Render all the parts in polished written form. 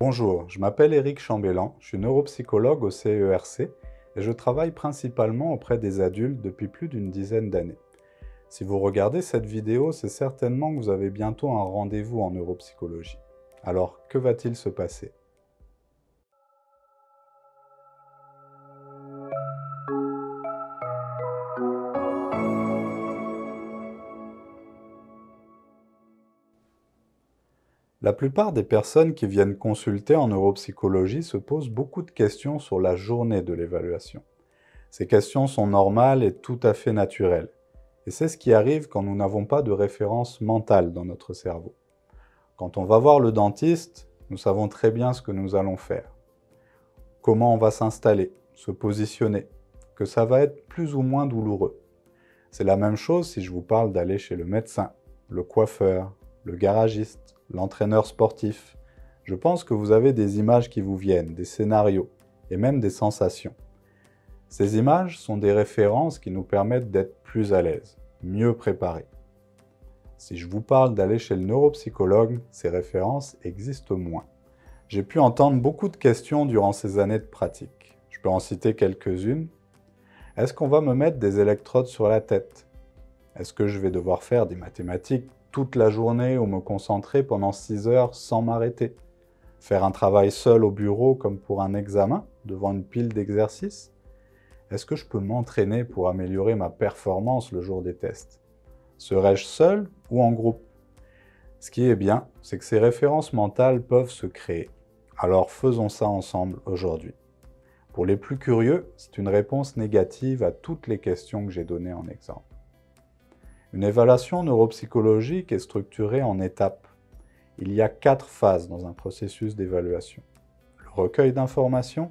Bonjour, je m'appelle Éric Chambellan, je suis neuropsychologue au CERC et je travaille principalement auprès des adultes depuis plus d'une dizaine d'années. Si vous regardez cette vidéo, c'est certainement que vous avez bientôt un rendez-vous en neuropsychologie. Alors, que va-t-il se passer? La plupart des personnes qui viennent consulter en neuropsychologie se posent beaucoup de questions sur la journée de l'évaluation. Ces questions sont normales et tout à fait naturelles. Et c'est ce qui arrive quand nous n'avons pas de référence mentale dans notre cerveau. Quand on va voir le dentiste, nous savons très bien ce que nous allons faire. Comment on va s'installer, se positionner, que ça va être plus ou moins douloureux. C'est la même chose si je vous parle d'aller chez le médecin, le coiffeur, le garagiste, l'entraîneur sportif. Je pense que vous avez des images qui vous viennent, des scénarios et même des sensations. Ces images sont des références qui nous permettent d'être plus à l'aise, mieux préparés. Si je vous parle d'aller chez le neuropsychologue, ces références existent moins. J'ai pu entendre beaucoup de questions durant ces années de pratique. Je peux en citer quelques-unes. Est-ce qu'on va me mettre des électrodes sur la tête? Est-ce que je vais devoir faire des mathématiques toute la journée ou me concentrer pendant 6 heures sans m'arrêter? Faire un travail seul au bureau comme pour un examen, devant une pile d'exercices? Est-ce que je peux m'entraîner pour améliorer ma performance le jour des tests? Serais-je seul ou en groupe? Ce qui est bien, c'est que ces références mentales peuvent se créer. Alors faisons ça ensemble aujourd'hui. Pour les plus curieux, c'est une réponse négative à toutes les questions que j'ai données en exemple. Une évaluation neuropsychologique est structurée en étapes. Il y a 4 phases dans un processus d'évaluation. Le recueil d'informations,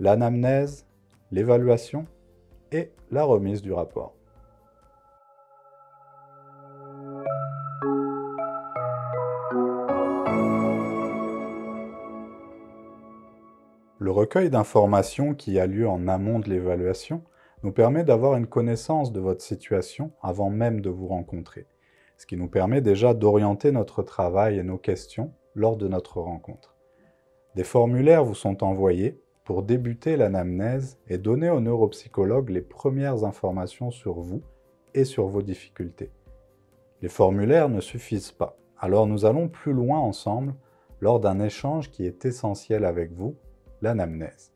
l'anamnèse, l'évaluation et la remise du rapport. Le recueil d'informations qui a lieu en amont de l'évaluation nous permet d'avoir une connaissance de votre situation avant même de vous rencontrer, ce qui nous permet déjà d'orienter notre travail et nos questions lors de notre rencontre. Des formulaires vous sont envoyés pour débuter l'anamnèse et donner au neuropsychologue les premières informations sur vous et sur vos difficultés. Les formulaires ne suffisent pas, alors nous allons plus loin ensemble lors d'un échange qui est essentiel avec vous, l'anamnèse.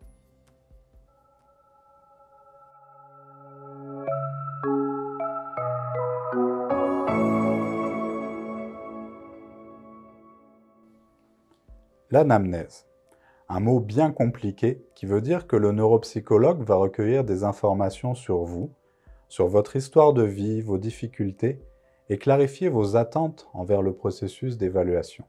L'anamnèse. Un mot bien compliqué qui veut dire que le neuropsychologue va recueillir des informations sur vous, sur votre histoire de vie, vos difficultés, et clarifier vos attentes envers le processus d'évaluation.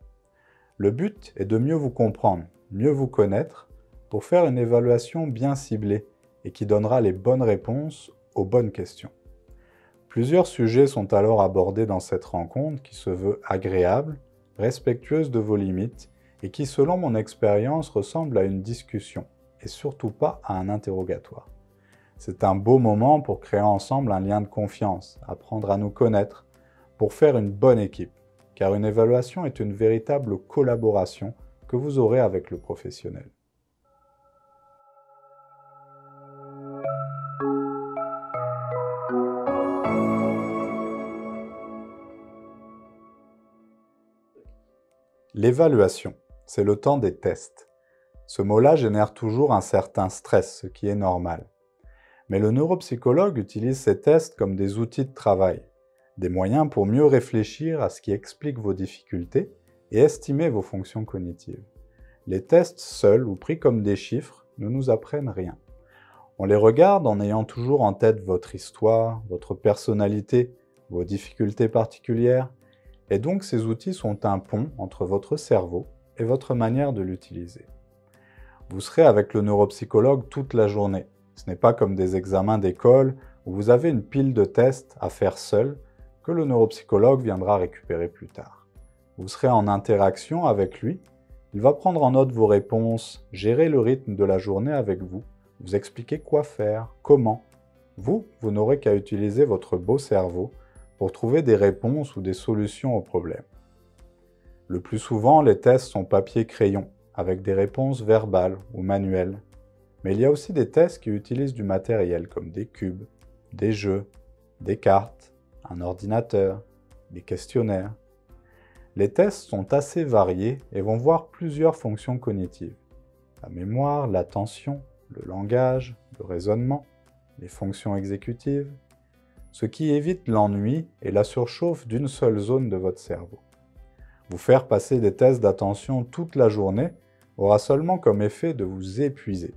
Le but est de mieux vous comprendre, mieux vous connaître, pour faire une évaluation bien ciblée et qui donnera les bonnes réponses aux bonnes questions. Plusieurs sujets sont alors abordés dans cette rencontre qui se veut agréable, respectueuse de vos limites et qui, selon mon expérience, ressemble à une discussion et surtout pas à un interrogatoire. C'est un beau moment pour créer ensemble un lien de confiance, apprendre à nous connaître, pour faire une bonne équipe, car une évaluation est une véritable collaboration que vous aurez avec le professionnel. L'évaluation, c'est le temps des tests. Ce mot-là génère toujours un certain stress, ce qui est normal. Mais le neuropsychologue utilise ces tests comme des outils de travail, des moyens pour mieux réfléchir à ce qui explique vos difficultés et estimer vos fonctions cognitives. Les tests seuls ou pris comme des chiffres ne nous apprennent rien. On les regarde en ayant toujours en tête votre histoire, votre personnalité, vos difficultés particulières, et donc ces outils sont un pont entre votre cerveau et votre manière de l'utiliser. Vous serez avec le neuropsychologue toute la journée. Ce n'est pas comme des examens d'école où vous avez une pile de tests à faire seul que le neuropsychologue viendra récupérer plus tard. Vous serez en interaction avec lui, il va prendre en note vos réponses, gérer le rythme de la journée avec vous, vous expliquer quoi faire, comment. Vous n'aurez qu'à utiliser votre beau cerveau pour trouver des réponses ou des solutions aux problèmes. Le plus souvent, les tests sont papier-crayon, avec des réponses verbales ou manuelles. Mais il y a aussi des tests qui utilisent du matériel comme des cubes, des jeux, des cartes, un ordinateur, des questionnaires. Les tests sont assez variés et vont voir plusieurs fonctions cognitives. La mémoire, l'attention, le langage, le raisonnement, les fonctions exécutives, ce qui évite l'ennui et la surchauffe d'une seule zone de votre cerveau. Vous faire passer des tests d'attention toute la journée aura seulement comme effet de vous épuiser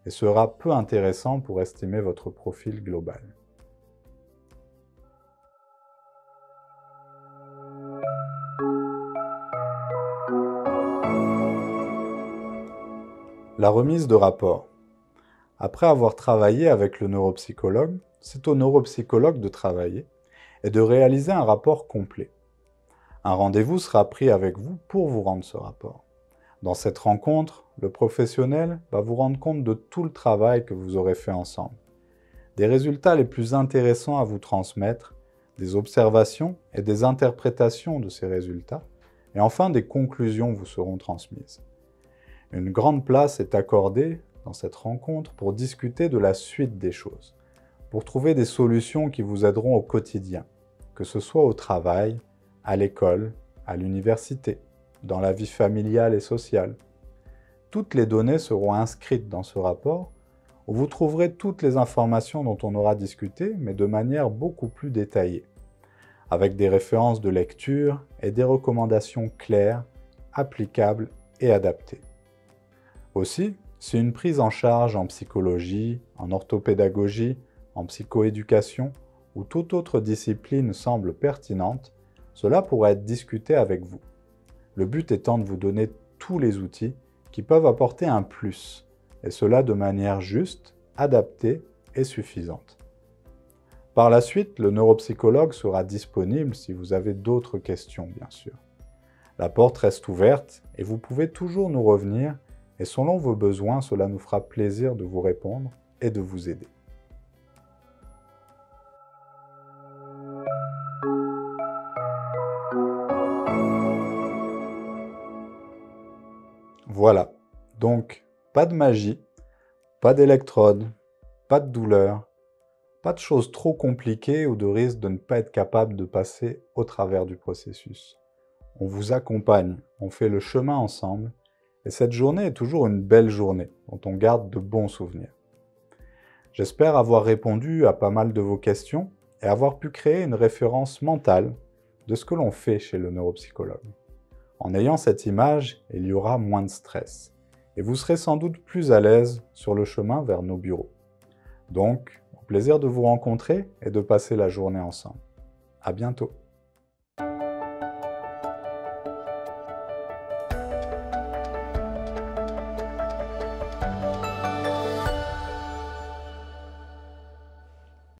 et sera peu intéressant pour estimer votre profil global. La remise de rapport. Après avoir travaillé avec le neuropsychologue, c'est au neuropsychologue de travailler et de réaliser un rapport complet. Un rendez-vous sera pris avec vous pour vous rendre ce rapport. Dans cette rencontre, le professionnel va vous rendre compte de tout le travail que vous aurez fait ensemble, des résultats les plus intéressants à vous transmettre, des observations et des interprétations de ces résultats, et enfin des conclusions vous seront transmises. Une grande place est accordée dans cette rencontre pour discuter de la suite des choses, pour trouver des solutions qui vous aideront au quotidien, que ce soit au travail, à l'école, à l'université, dans la vie familiale et sociale. Toutes les données seront inscrites dans ce rapport où vous trouverez toutes les informations dont on aura discuté, mais de manière beaucoup plus détaillée, avec des références de lecture et des recommandations claires, applicables et adaptées. Aussi, si une prise en charge en psychologie, en orthopédagogie, en psychoéducation ou toute autre discipline semble pertinente, cela pourra être discuté avec vous. Le but étant de vous donner tous les outils qui peuvent apporter un plus, et cela de manière juste, adaptée et suffisante. Par la suite, le neuropsychologue sera disponible si vous avez d'autres questions, bien sûr. La porte reste ouverte et vous pouvez toujours nous revenir, et selon vos besoins, cela nous fera plaisir de vous répondre et de vous aider. Voilà, donc pas de magie, pas d'électrode, pas de douleur, pas de choses trop compliquées ou de risque de ne pas être capable de passer au travers du processus. On vous accompagne, on fait le chemin ensemble, et cette journée est toujours une belle journée dont on garde de bons souvenirs. J'espère avoir répondu à pas mal de vos questions et avoir pu créer une référence mentale de ce que l'on fait chez le neuropsychologue. En ayant cette image, il y aura moins de stress et vous serez sans doute plus à l'aise sur le chemin vers nos bureaux. Donc, au plaisir de vous rencontrer et de passer la journée ensemble. À bientôt.